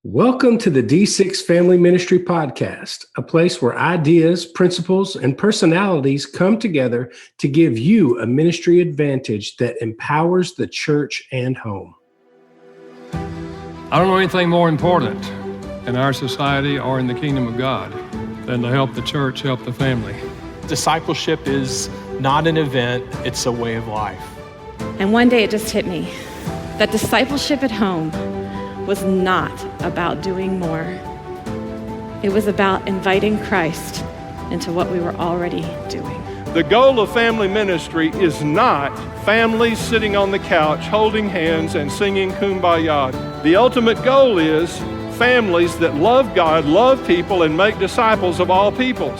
Welcome to the D6 Family Ministry Podcast, a place where ideas, principles, and personalities come together to give you a ministry advantage that empowers the church and home. I don't know anything more important in our society or in the kingdom of God than to help the church, help the family. Discipleship is not an event, it's a way of life. And one day it just hit me that discipleship at home was not about doing more. It was about inviting Christ into what we were already doing. The goal of family ministry is not families sitting on the couch holding hands and singing Kumbaya. The ultimate goal is families that love God, love people, and make disciples of all peoples.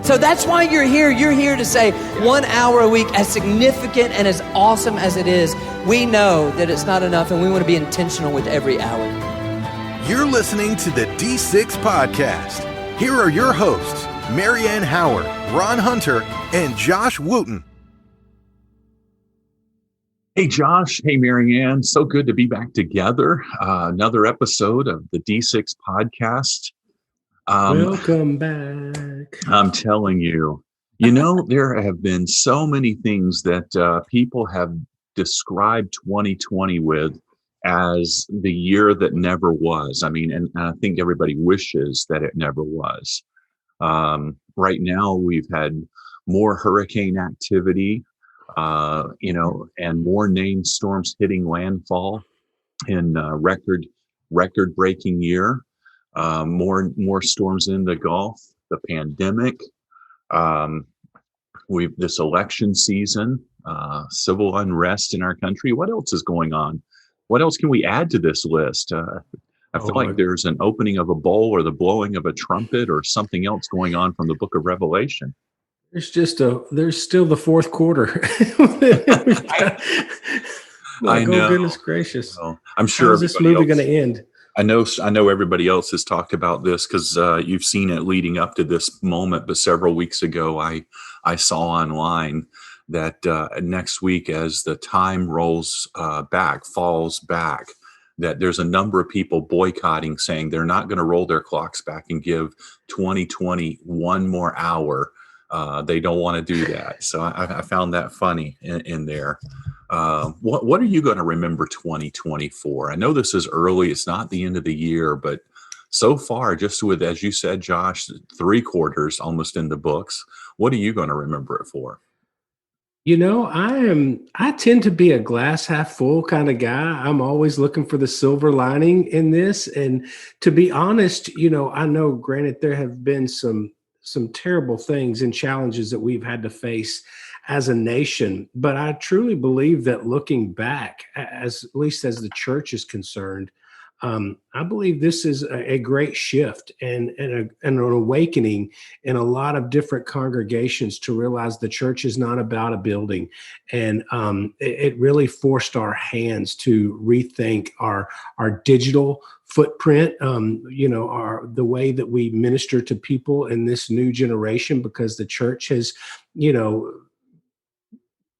So that's why you're here. You're here to say 1 hour a week, as significant and as awesome as it is, we know that it's not enough and we want to be intentional with every hour. You're listening to the D6 Podcast. Here are your hosts, Marianne Howard, Ron Hunter, and Josh Wooten. Hey, Josh. Hey, Marianne. So good to be back together. Another episode of the D6 Podcast. Welcome back. I'm telling you, there have been so many things that people have described 2020 with as the year that never was. I mean, and I think everybody wishes that it never was. Right now, we've had more hurricane activity, and more named storms hitting landfall in record-breaking year. More storms in the Gulf, the pandemic, this election season, civil unrest in our country. What else is going on? What else can we add to this list? I feel like there's an opening of a bowl or the blowing of a trumpet or something else going on from the book of Revelation. There's still the fourth quarter. I know. Oh, goodness gracious. I'm sure. How's this movie going to end? I know everybody else has talked about this because you've seen it leading up to this moment. But several weeks ago, I saw online that next week, as the time falls back, that there's a number of people boycotting, saying they're not going to roll their clocks back and give 2020 one more hour. They don't want to do that. So I found that funny in there. What are you going to remember 2020 for? I know this is early. It's not the end of the year, but so far, just with, as you said, Josh, 3 quarters almost in the books, what are you going to remember it for? I tend to be a glass half full kind of guy. I'm always looking for the silver lining in this. And to be honest, I know, granted, there have been some terrible things and challenges that we've had to face as a nation. But I truly believe that looking back, at least as the church is concerned, I believe this is a great shift and an awakening in a lot of different congregations to realize the church is not about a building. And it really forced our hands to rethink our digital footprint, the way that we minister to people in this new generation, because the church has,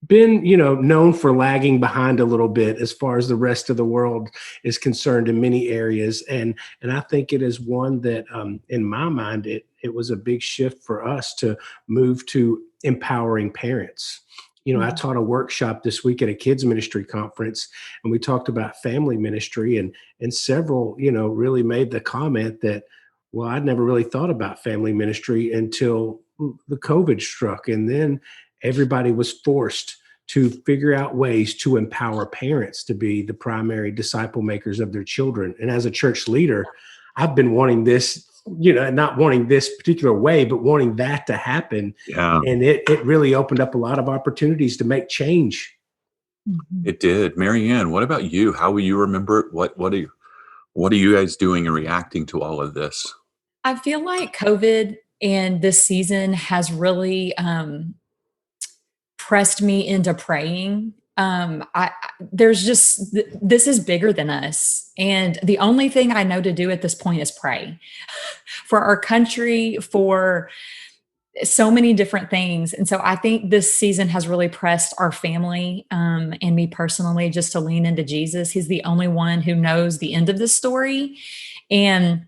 been, known for lagging behind a little bit as far as the rest of the world is concerned in many areas. And I think it is one that, in my mind, it was a big shift for us to move to empowering parents. I taught a workshop this week at a kids ministry conference, and we talked about family ministry, and several, really made the comment that, well, I'd never really thought about family ministry until the COVID struck. And then everybody was forced to figure out ways to empower parents to be the primary disciple makers of their children. And as a church leader, I've been wanting this, not wanting this particular way, but wanting that to happen. Yeah. And it really opened up a lot of opportunities to make change. It did. Marianne, what about you? How will you remember it? What are you guys doing and reacting to all of this? I feel like COVID and this season has really pressed me into praying. This is bigger than us. And the only thing I know to do at this point is pray for our country, for so many different things. And so I think this season has really pressed our family and me personally just to lean into Jesus. He's the only one who knows the end of this story. And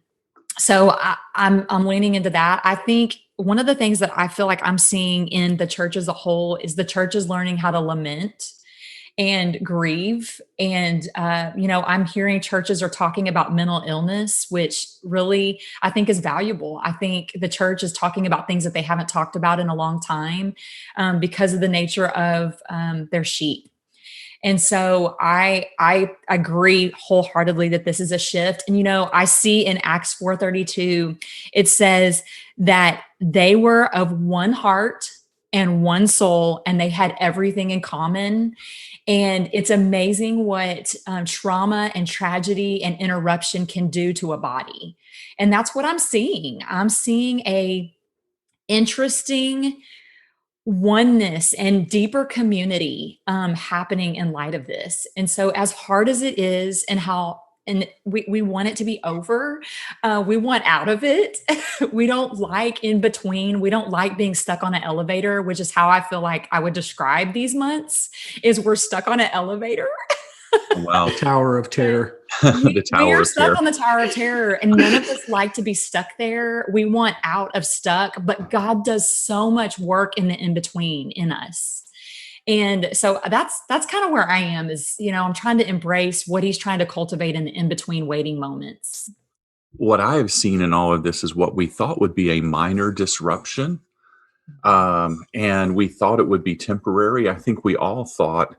so I'm leaning into that. I think one of the things that I feel like I'm seeing in the church as a whole is the church is learning how to lament and grieve. And, I'm hearing churches are talking about mental illness, which really I think is valuable. I think the church is talking about things that they haven't talked about in a long time because of the nature of their sheep. And so I agree wholeheartedly that this is a shift. And, I see in Acts 4:32, it says that they were of one heart and one soul, and they had everything in common. And it's amazing what trauma and tragedy and interruption can do to a body. And that's what I'm seeing. I'm seeing a interesting oneness and deeper community happening in light of this. And so as hard as it is and we want it to be over, we want out of it. We don't like in between. We don't like being stuck on an elevator, which is how I feel like I would describe these months is we're stuck on an elevator. Wow. Tower of Terror. The Tower We are of stuck Terror. on the Tower of Terror, and none of us like to be stuck there. We want out of stuck, but God does so much work in the in-between in us. And so that's kind of where I am is, I'm trying to embrace what he's trying to cultivate in the in-between waiting moments. What I have seen in all of this is what we thought would be a minor disruption. And we thought it would be temporary. I think we all thought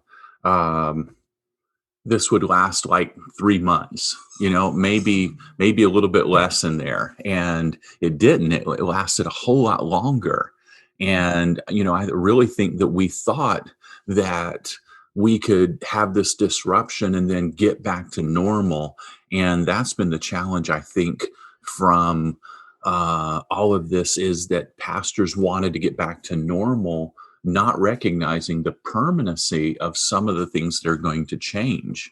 this would last like 3 months, maybe a little bit less in there. And it didn't. It lasted a whole lot longer. And, I really think that we thought that we could have this disruption and then get back to normal. And that's been the challenge, I think, from all of this is that pastors wanted to get back to normal, not recognizing the permanency of some of the things that are going to change.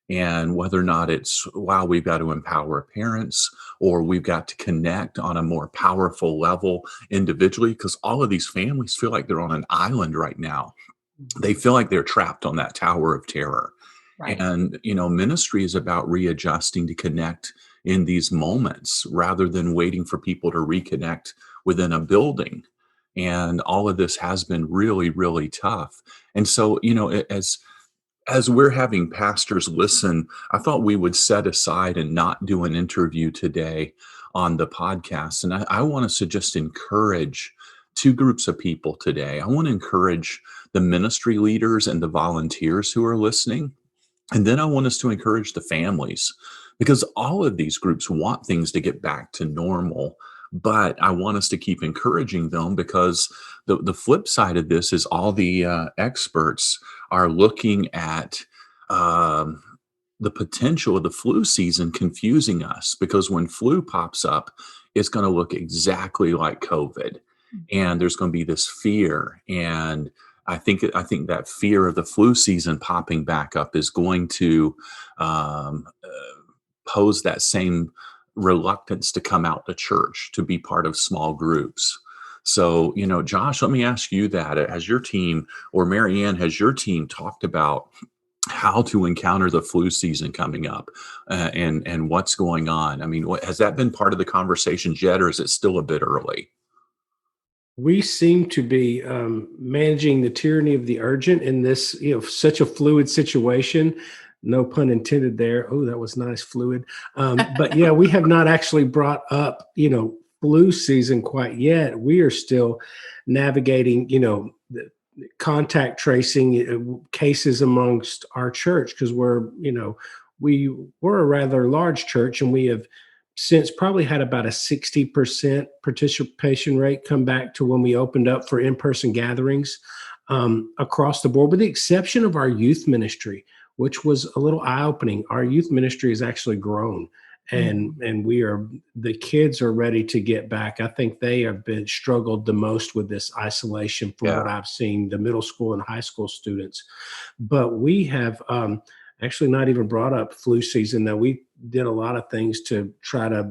And whether or not it's, wow, we've got to empower parents or we've got to connect on a more powerful level individually, because all of these families feel like they're on an island right now. They feel like they're trapped on that Tower of Terror. Right. And, ministry is about readjusting to connect in these moments rather than waiting for people to reconnect within a building. And all of this has been really, really tough. And so, as we're having pastors listen, I thought we would set aside and not do an interview today on the podcast. And I want us to just encourage two groups of people today. I want to encourage the ministry leaders and the volunteers who are listening. And then I want us to encourage the families, because all of these groups want things to get back to normal. But I want us to keep encouraging them, because the flip side of this is all the experts are looking at the potential of the flu season confusing us, because when flu pops up, it's going to look exactly like COVID. And there's going to be this fear. And I think that fear of the flu season popping back up is going to pose that same reluctance to come out to church, to be part of small groups. So, Josh, let me ask you that. Has your team, or Marianne, has your team talked about how to encounter the flu season coming up and what's going on? I mean, has that been part of the conversation yet, or is it still a bit early? We seem to be managing the tyranny of the urgent in this, such a fluid situation. No pun intended there. Oh, that was nice, fluid. But yeah, we have not actually brought up, flu season quite yet. We are still navigating, the contact tracing cases amongst our church, because we were a rather large church, and we have since probably had about a 60% participation rate come back to when we opened up for in-person gatherings across the board, with the exception of our youth ministry, which was a little eye-opening. Our youth ministry has actually grown, and the kids are ready to get back. I think they have been struggled the most with this isolation from what I've seen, the middle school and high school students. But we have actually not even brought up flu season. Now, we did a lot of things to try to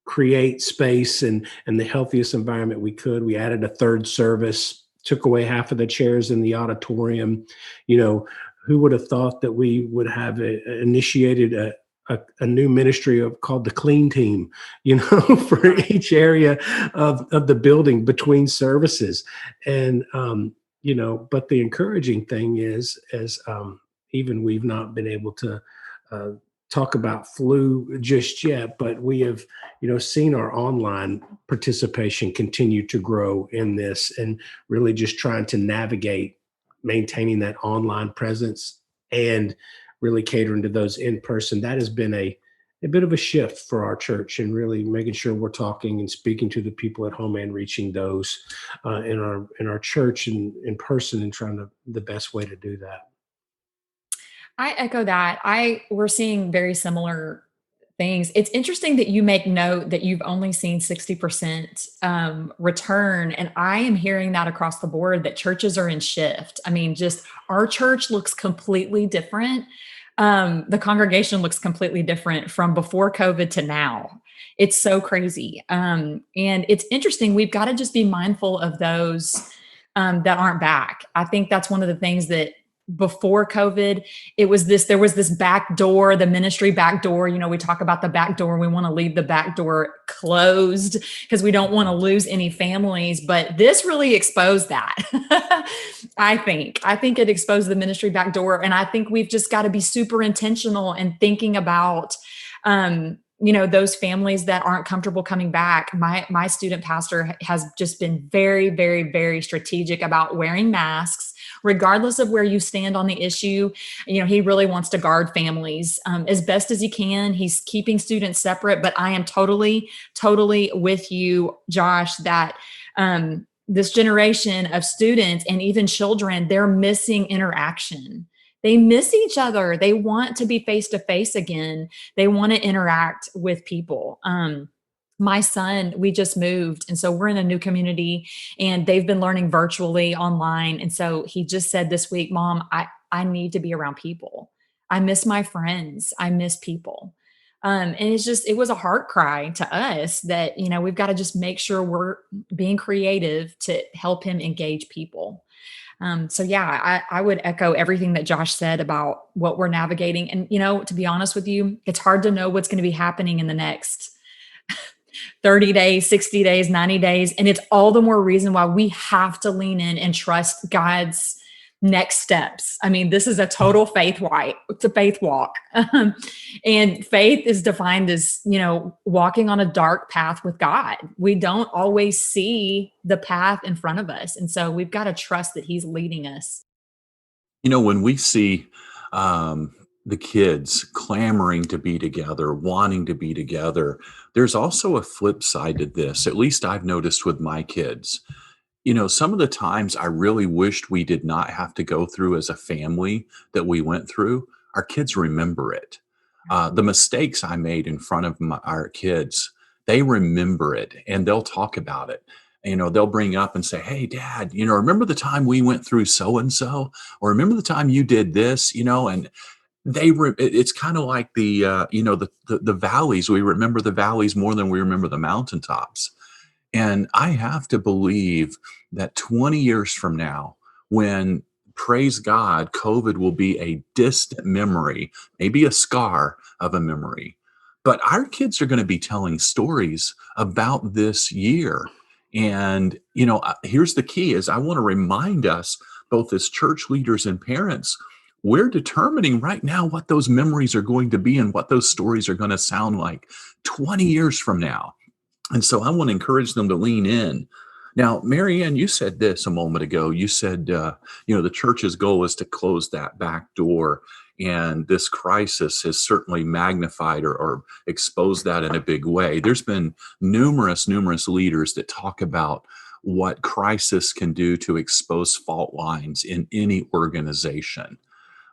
create space and the healthiest environment we could. We added a third service, took away half of the chairs in the auditorium. Who would have thought that we would have initiated a new ministry called the Clean Team, for each area of the building between services. And, but the encouraging thing is, even we've not been able to uh, talk about flu just yet, but we have, seen our online participation continue to grow in this, and really just trying to navigate maintaining that online presence and really catering to those in person. That has been a bit of a shift for our church, and really making sure we're talking and speaking to the people at home and reaching those in our church and in person, and trying the best way to do that. I echo that. We're seeing very similar things. It's interesting that you make note that you've only seen 60% return. And I am hearing that across the board, that churches are in shift. I mean, just our church looks completely different. The congregation looks completely different from before COVID to now. It's so crazy. And it's interesting. We've got to just be mindful of those that aren't back. I think that's one of the things that before COVID, there was this back door, the ministry back door. We talk about the back door. We want to leave the back door closed because we don't want to lose any families. But this really exposed that. I think it exposed the ministry back door. And I think we've just got to be super intentional and thinking about, those families that aren't comfortable coming back. My student pastor has just been very, very, very strategic about wearing masks, regardless of where you stand on the issue. He really wants to guard families as best as he can. He's keeping students separate, but I am totally, totally with you, Josh, that this generation of students and even children, they're missing interaction. They miss each other. They want to be face to face again. They want to interact with people. My son, we just moved. And so we're in a new community and they've been learning virtually online. And so he just said this week, Mom, I need to be around people. I miss my friends. I miss people. And it was a heart cry to us that, we've got to just make sure we're being creative to help him engage people. I would echo everything that Josh said about what we're navigating. And, to be honest with you, it's hard to know what's going to be happening in the next 30 days, 60 days, 90 days. And it's all the more reason why we have to lean in and trust God's next steps. I mean, this is a total faith walk. It's a faith walk. And faith is defined as, walking on a dark path with God. We don't always see the path in front of us. And so we've got to trust that he's leading us. When we see the kids clamoring to be together, wanting to be together, there's also a flip side to this. At least I've noticed with my kids. Some of the times I really wished we did not have to go through as a family that we went through. Our kids remember it. The mistakes I made in front of our kids, they remember it and they'll talk about it. They'll bring up and say, "Hey, Dad, remember the time we went through so-and-so? Or remember the time you did this?" And it's kind of like the valleys. We remember the valleys more than we remember the mountaintops. And I have to believe that 20 years from now, when, praise God, COVID will be a distant memory, maybe a scar of a memory, but our kids are going to be telling stories about this year. And, here's the key is I want to remind us, both as church leaders and parents, we're determining right now what those memories are going to be and what those stories are going to sound like 20 years from now. And so I want to encourage them to lean in. Now, Marianne, you said this a moment ago. You said, the church's goal is to close that back door. And this crisis has certainly magnified or exposed that in a big way. There's been numerous leaders that talk about what crisis can do to expose fault lines in any organization.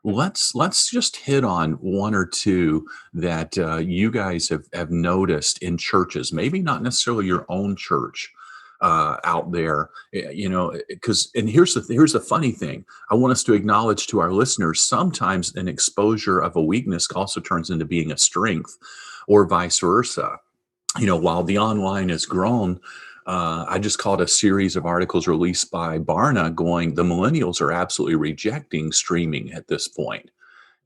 Let's just hit on one or two that you guys have noticed in churches, maybe not necessarily your own church out there, because here's the funny thing. I want us to acknowledge to our listeners, sometimes an exposure of a weakness also turns into being a strength, or vice versa. While the online has grown, I just caught a series of articles released by Barna going, the millennials are absolutely rejecting streaming at this point.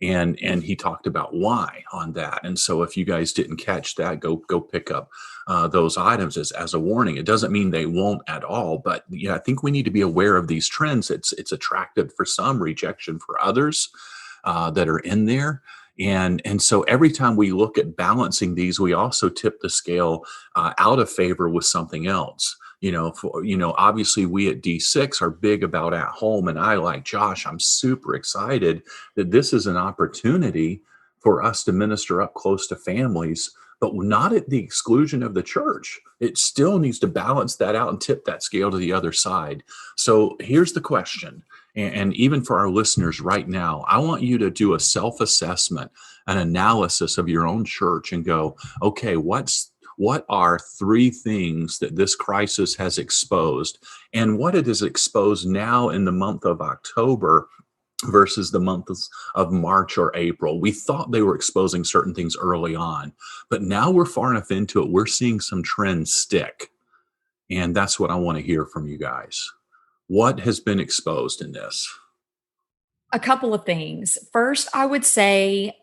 And he talked about why on that. And so if you guys didn't catch that, go pick up those items as a warning. It doesn't mean they won't at all, but I think we need to be aware of these trends. It's attractive for some, rejection for others that are in there. And so every time we look at balancing these, we also tip the scale out of favor with something else. Obviously we at D6 are big about at home, and I, like Josh, I'm super excited that this is an opportunity for us to minister up close to families, but not at the exclusion of the church. It still needs to balance that out and tip that scale to the other side. So here's the question. And even for our listeners right now, I want you to do a self-assessment, an analysis of your own church and go, okay, what are 3 things that this crisis has exposed, and what it has exposed now in the month of October versus the months of March or April? We thought they were exposing certain things early on, but now we're far enough into it, we're seeing some trends stick. And that's what I want to hear from you guys. What has been exposed in this? A couple of things. First, I would say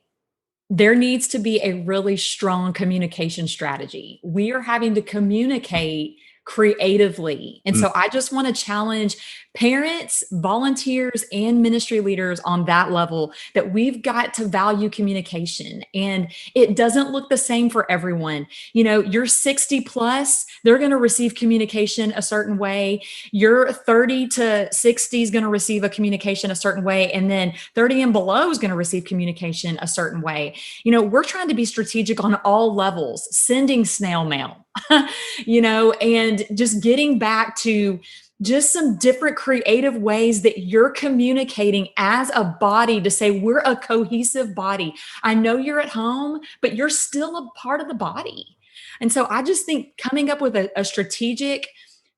there needs to be a really strong communication strategy. We are having to communicate creatively. And so I just want to challenge parents, volunteers, and ministry leaders on that level that we've got to value communication. And it doesn't look the same for everyone. You're 60 plus, they're going to receive communication a certain way. You're 30 to 60 is going to receive a communication a certain way. And then 30 and below is going to receive communication a certain way. We're trying to be strategic on all levels, sending snail mail, and just getting back to just some different creative ways that you're communicating as a body to say we're a cohesive body. I know you're at home, but you're still a part of the body. And so I just think coming up with a strategic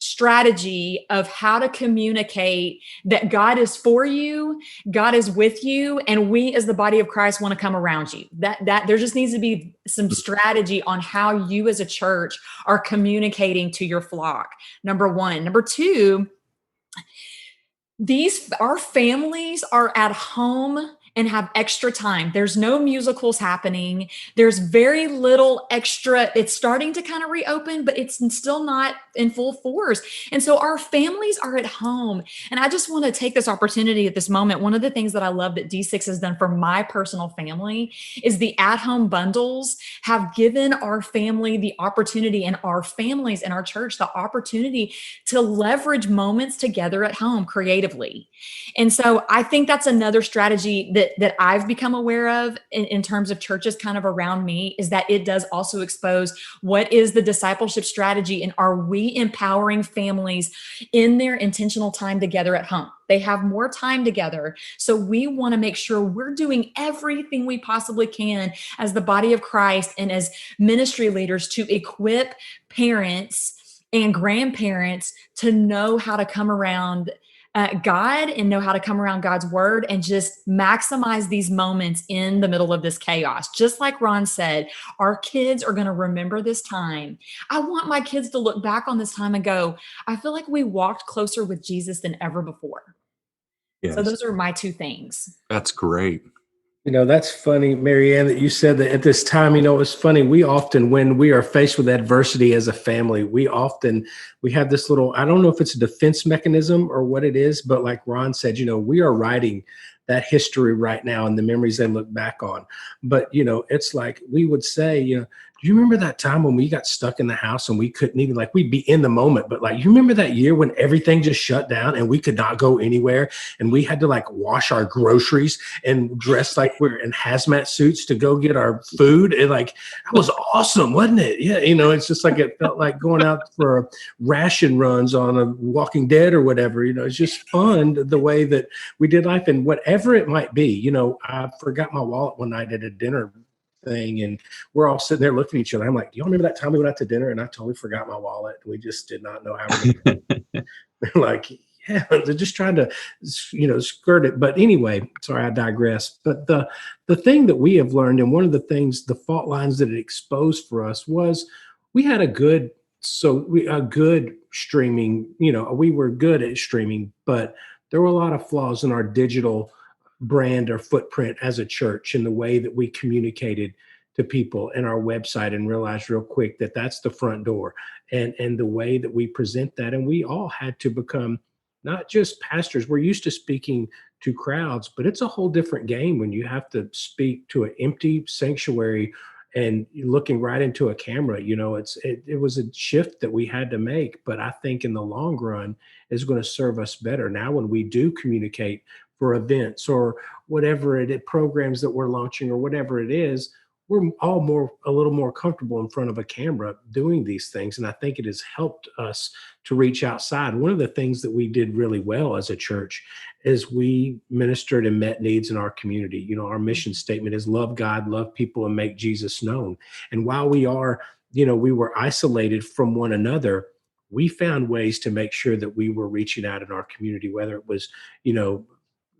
strategy of how to communicate that God is for you, God is with you, and we as the body of Christ want to come around you. That there just needs to be some strategy on how you as a church are communicating to your flock. Number one. Number two, our families are at home and have extra time. There's no musicals happening. There's very little extra. It's starting to kind of reopen, but it's still not in full force. And so our families are at home. And I just want to take this opportunity at this moment. One of the things that I love that D6 has done for my personal family is the at-home bundles have given our family the opportunity, and our families in our church the opportunity to leverage moments together at home creatively. And so I think that's another strategy that I've become aware of in terms of churches kind of around me, is that it does also expose what is the discipleship strategy, and are we empowering families in their intentional time together at home? They have more time together. So we want to make sure we're doing everything we possibly can as the body of Christ and as ministry leaders to equip parents and grandparents to know how to come around God and know how to come around God's word and just maximize these moments in the middle of this chaos. Just like Ron said, our kids are going to remember this time. I want my kids to look back on this time and go, I feel like we walked closer with Jesus than ever before. Yes. So those are my 2 things. That's great. That's funny, Marianne, that you said that at this time. It's funny. We often, when we are faced with adversity as a family, we have this little, I don't know if it's a defense mechanism or what it is, but like Ron said, we are writing that history right now and the memories they look back on. But, it's like we would say, do you remember that time when we got stuck in the house and we couldn't even, we'd be in the moment, but you remember that year when everything just shut down and we could not go anywhere and we had to wash our groceries and dress like we're in hazmat suits to go get our food? And that was awesome, wasn't it? Yeah. It's just it felt like going out for ration runs on a Walking Dead or whatever. It's just fun the way that we did life, and whatever it might be. I forgot my wallet one night at a dinner thing, and we're all sitting there looking at each other. I'm like, do you remember that time we went out to dinner and I totally forgot my wallet? We just did not know how we're yeah, they're just trying to, skirt it. But anyway, sorry, I digress. But the thing that we have learned, and one of the things, the fault lines that it exposed for us, was we had a good streaming, we were good at streaming, but there were a lot of flaws in our digital brand or footprint as a church in the way that we communicated to people in our website, and realized real quick that that's the front door, and the way that we present that. And we all had to become not just pastors. We're used to speaking to crowds, but it's a whole different game when you have to speak to an empty sanctuary and looking right into a camera. It was a shift that we had to make, but I think in the long run is going to serve us better. Now when we do communicate for events or whatever programs that we're launching or whatever it is, we're all a little more comfortable in front of a camera doing these things. And I think it has helped us to reach outside. One of the things that we did really well as a church is we ministered and met needs in our community. Our mission statement is love God, love people, and make Jesus known. And while we were isolated from one another, we found ways to make sure that we were reaching out in our community, whether it was,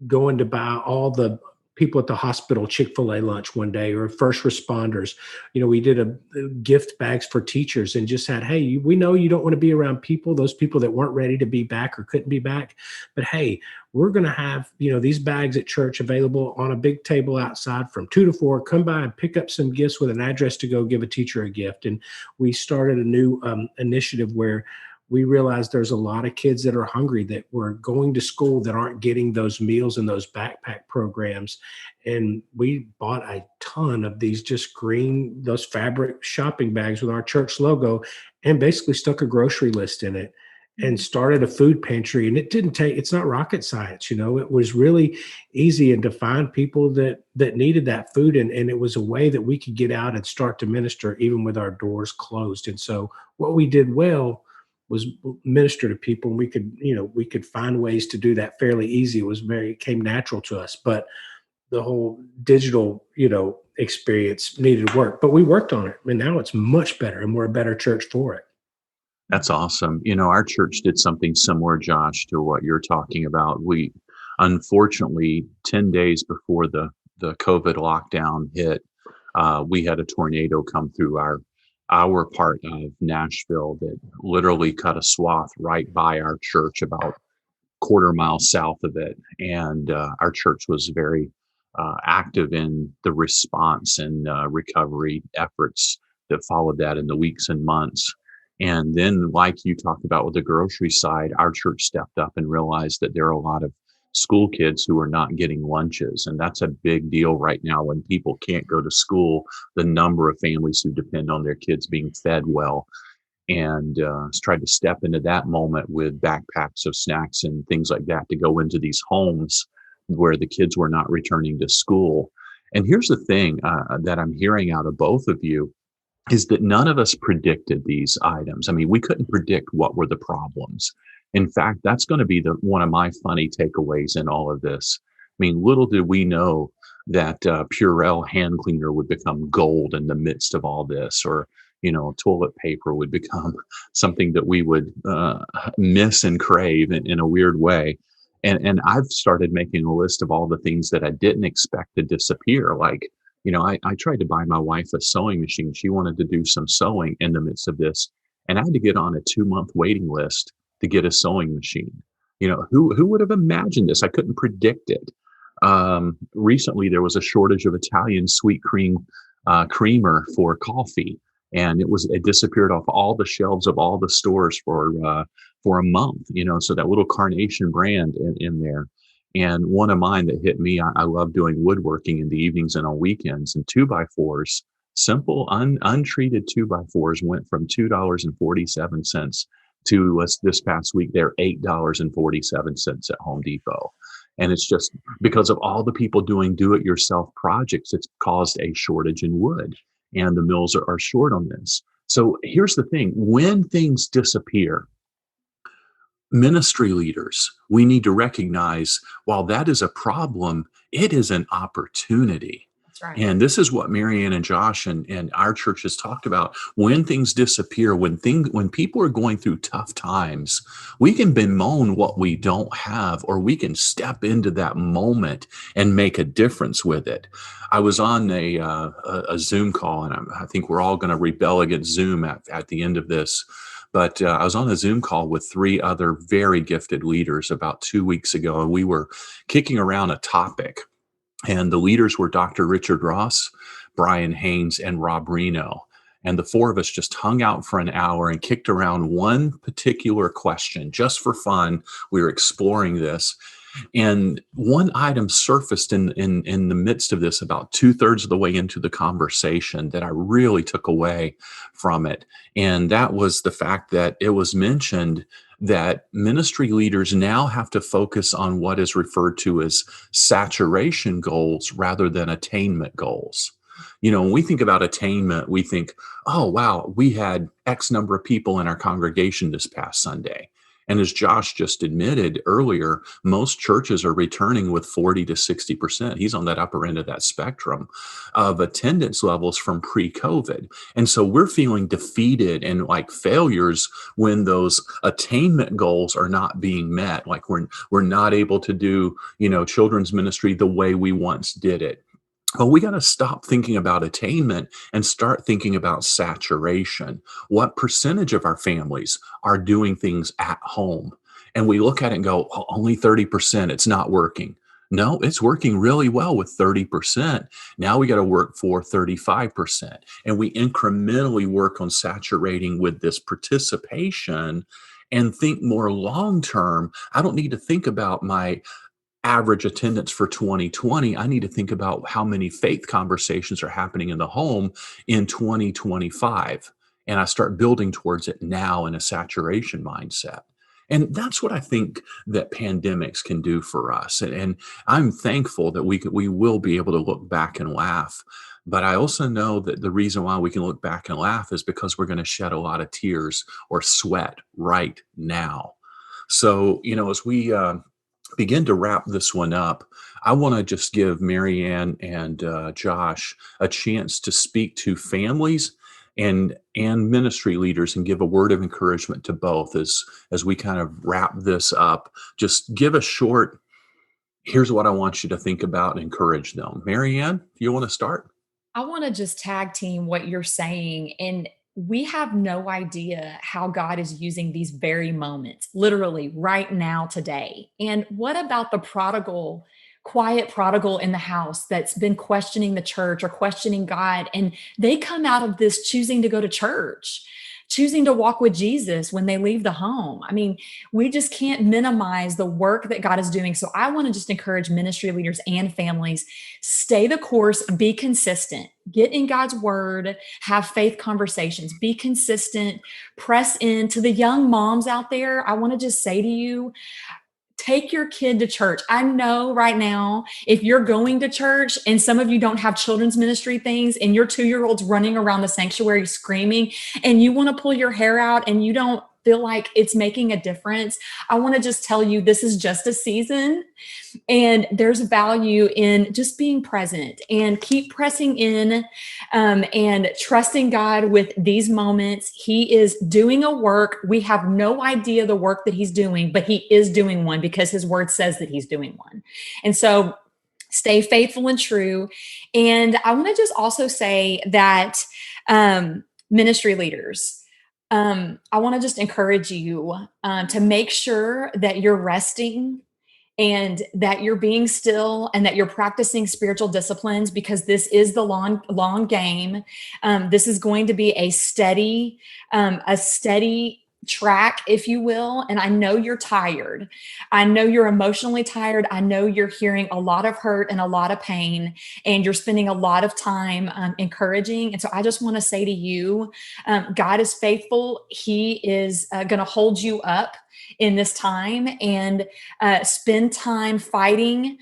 going to buy all the people at the hospital Chick-fil-A lunch one day, or first responders. We did a gift bags for teachers and just had, hey, we know you don't want to be around those people that weren't ready to be back or couldn't be back. But hey, we're going to have, these bags at church available on a big table outside from 2 to 4. Come by and pick up some gifts with an address to go give a teacher a gift. And we started a new initiative where we realized there's a lot of kids that are hungry, that were going to school, that aren't getting those meals and those backpack programs. And we bought a ton of these those fabric shopping bags with our church logo, and basically stuck a grocery list in it and started a food pantry. And it's not rocket science. It was really easy, and to find people that needed that food. And it was a way that we could get out and start to minister even with our doors closed. And so what we did well was minister to people, and we could find ways to do that fairly easy. It came natural to us, but the whole digital, experience needed work, but we worked on it, and now it's much better, and we're a better church for it. That's awesome. Our church did something similar, Josh, to what you're talking about. We, unfortunately, 10 days before the COVID lockdown hit, we had a tornado come through our part of Nashville that literally cut a swath right by our church, about quarter mile south of it. And our church was very active in the response and recovery efforts that followed that in the weeks and months. And then, like you talked about with the grocery side, our church stepped up and realized that there are a lot of school kids who are not getting lunches. And that's a big deal right now when people can't go to school, the number of families who depend on their kids being fed well. And tried to step into that moment with backpacks of snacks and things like that to go into these homes where the kids were not returning to school. And here's the thing that I'm hearing out of both of you is that none of us predicted these items. I mean, we couldn't predict what were the problems. In fact, that's going to be one of my funny takeaways in all of this. I mean, little did we know that Purell hand cleaner would become gold in the midst of all this, or toilet paper would become something that we would miss and crave in a weird way. And I've started making a list of all the things that I didn't expect to disappear. Like, I tried to buy my wife a sewing machine. She wanted to do some sewing in the midst of this, and I had to get on a 2-month waiting list to get a sewing machine. Who would have imagined this? I couldn't predict it. Recently, there was a shortage of Italian sweet cream creamer for coffee, and it disappeared off all the shelves of all the stores for a month. So that little Carnation brand in there. And one of mine that hit me, I love doing woodworking in the evenings and on weekends, and 2x4s, simple untreated 2x4s went from $2.47 to this past week, they're $8.47 at Home Depot. And it's just because of all the people doing do-it-yourself projects, it's caused a shortage in wood, and the mills are short on this. So here's the thing. When things disappear, ministry leaders, we need to recognize, while that is a problem, it is an opportunity. That's right. And this is what Marianne and Josh and our church has talked about. When things disappear, when people are going through tough times, we can bemoan what we don't have, or we can step into that moment and make a difference with it. I was on a Zoom call, and I think we're all going to rebel against Zoom at the end of this. But I was on a Zoom call with 3 other very gifted leaders about 2 weeks ago, and we were kicking around a topic. And the leaders were Dr. Richard Ross, Brian Haynes, and Rob Reno. And the four of us just hung out for an hour and kicked around one particular question just for fun. We were exploring this. And one item surfaced in the midst of this about 2/3 of the way into the conversation that I really took away from it. And that was the fact that it was mentioned that ministry leaders now have to focus on what is referred to as saturation goals rather than attainment goals. When we think about attainment, we think, oh, wow, we had X number of people in our congregation this past Sunday. And as Josh just admitted earlier, most churches are returning with 40 to 60%. He's on that upper end of that spectrum of attendance levels from pre-COVID. And so we're feeling defeated and like failures when those attainment goals are not being met. Like we're not able to do, children's ministry the way we once did it. But we got to stop thinking about attainment and start thinking about saturation. What percentage of our families are doing things at home? And we look at it and go, oh, only 30%, it's not working. No, it's working really well with 30%. Now we got to work for 35%. And we incrementally work on saturating with this participation and think more long-term. I don't need to think about my average attendance for 2020. I need to think about how many faith conversations are happening in the home in 2025. And I start building towards it now in a saturation mindset. And that's what I think that pandemics can do for us. And I'm thankful that we will be able to look back and laugh. But I also know that the reason why we can look back and laugh is because we're going to shed a lot of tears or sweat right now. So, as we begin to wrap this one up, I want to just give Marianne and Josh a chance to speak to families and ministry leaders and give a word of encouragement to both as we kind of wrap this up. Just give a short, here's what I want you to think about and encourage them. Marianne, you want to start? I want to just tag team what you're saying. And we have no idea how God is using these very moments, literally right now, today. And what about the quiet prodigal in the house that's been questioning the church or questioning God? And they come out of this choosing to go to church, choosing to walk with Jesus when they leave the home. I mean, we just can't minimize the work that God is doing. So I want to just encourage ministry leaders and families, stay the course, be consistent, get in God's word, have faith conversations, be consistent, press into the young moms out there. I want to just say to you, take your kid to church. I know right now, if you're going to church and some of you don't have children's ministry things and your 2-year-old's running around the sanctuary screaming and you want to pull your hair out and you don't feel like it's making a difference, I want to just tell you this is just a season and there's value in just being present and keep pressing in and trusting God with these moments. He is doing a work. We have no idea the work that he's doing, but he is doing one because his word says that he's doing one. And so stay faithful and true. And I want to just also say that ministry leaders, I want to just encourage you to make sure that you're resting and that you're being still and that you're practicing spiritual disciplines, because this is the long game. This is going to be a steady track, if you will. And I know you're tired. I know you're emotionally tired. I know you're hearing a lot of hurt and a lot of pain, and you're spending a lot of time encouraging. And so I just want to say to you, God is faithful. He is going to hold you up in this time, and spend time fighting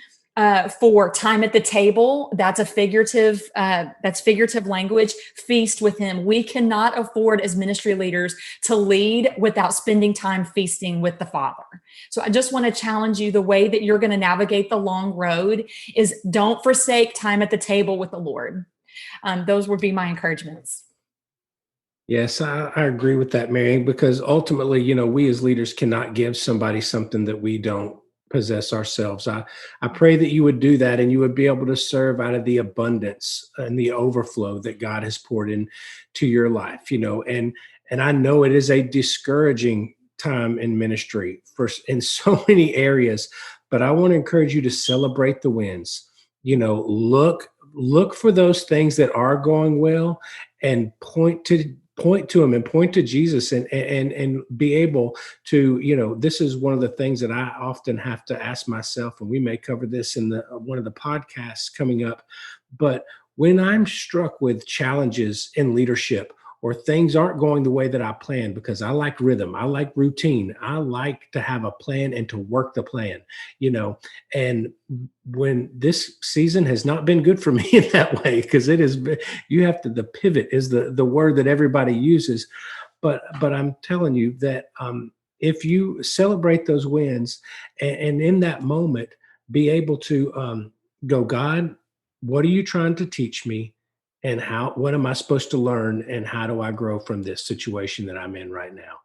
for time at the table. That's figurative language. Feast with him. We cannot afford as ministry leaders to lead without spending time feasting with the Father. So I just want to challenge you. The way that you're going to navigate the long road is don't forsake time at the table with the Lord. Those would be my encouragements. Yes, I agree with that, Mary, because ultimately, we as leaders cannot give somebody something that we don't possess ourselves. I pray that you would do that and you would be able to serve out of the abundance and the overflow that God has poured into your life, and I know it is a discouraging time in ministry in so many areas, but I want to encourage you to celebrate the wins. look for those things that are going well, and point to them and point to Jesus, and be able to, this is one of the things that I often have to ask myself, and we may cover this in one of the podcasts coming up. But when I'm struck with challenges in leadership, or things aren't going the way that I planned, because I like rhythm, I like routine, I like to have a plan and to work the plan, and when this season has not been good for me in that way, because the pivot is the word that everybody uses. But I'm telling you that if you celebrate those wins, and in that moment be able to go, God, what are you trying to teach me? And what am I supposed to learn? And how do I grow from this situation that I'm in right now?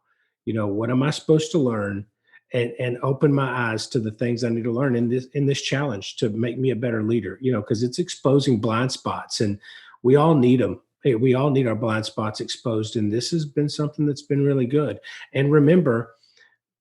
What am I supposed to learn? And open my eyes to the things I need to learn in this challenge to make me a better leader, because it's exposing blind spots, and we all need them. Hey, we all need our blind spots exposed. And this has been something that's been really good. And remember,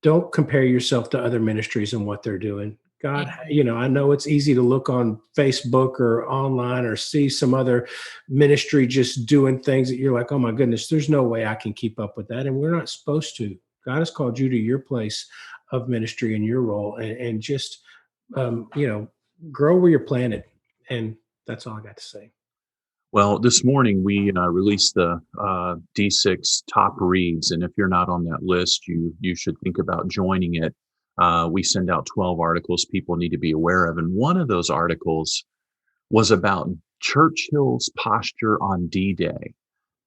don't compare yourself to other ministries and what they're doing. God, I know it's easy to look on Facebook or online or see some other ministry just doing things that you're like, oh my goodness, there's no way I can keep up with that. And we're not supposed to. God has called you to your place of ministry and your role, and just, grow where you're planted. And that's all I got to say. Well, this morning we released the D6 top reads, and if you're not on that list, you should think about joining it. We send out 12 articles people need to be aware of, and one of those articles was about Churchill's posture on D-Day.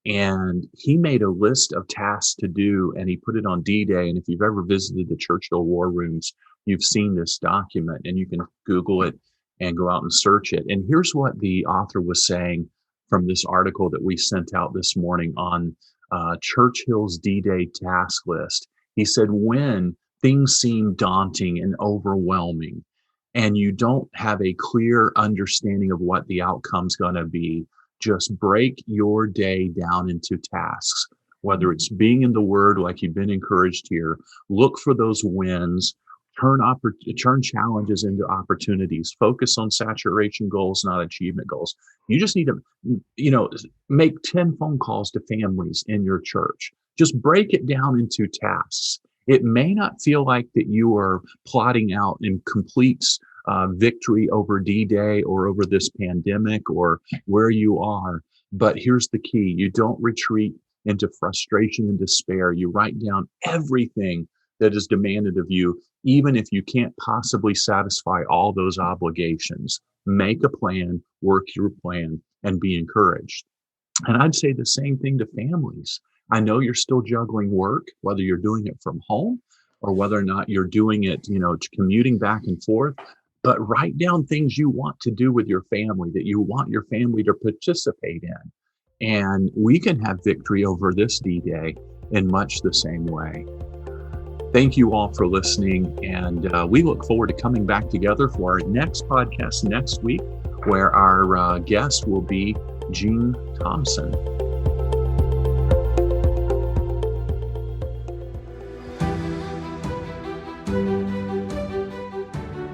And he made a list of tasks to do, and he put it on D-Day. And if you've ever visited the Churchill War Rooms, you've seen this document, and you can Google it and go out and search it. And here's what the author was saying from this article that we sent out this morning on Churchill's D-Day task list. He said, when things seem daunting and overwhelming, and you don't have a clear understanding of what the outcome's going to be, just break your day down into tasks, whether it's being in the Word, like you've been encouraged here. Look for those wins, turn challenges into opportunities, focus on saturation goals, not achievement goals. You just need to, make 10 phone calls to families in your church. Just break it down into tasks. It may not feel like that you are plotting out in complete victory over D-Day or over this pandemic or where you are. But here's the key. You don't retreat into frustration and despair. You write down everything that is demanded of you, even if you can't possibly satisfy all those obligations. Make a plan, work your plan, and be encouraged. And I'd say the same thing to families. I know you're still juggling work, whether you're doing it from home or whether or not you're doing it, commuting back and forth. But write down things you want to do with your family, that you want your family to participate in. And we can have victory over this D-Day in much the same way. Thank you all for listening. And we look forward to coming back together for our next podcast next week, where our guest will be Gene Thompson.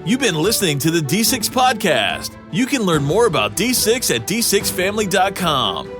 You've been listening to the D6 Podcast. You can learn more about D6 at d6family.com.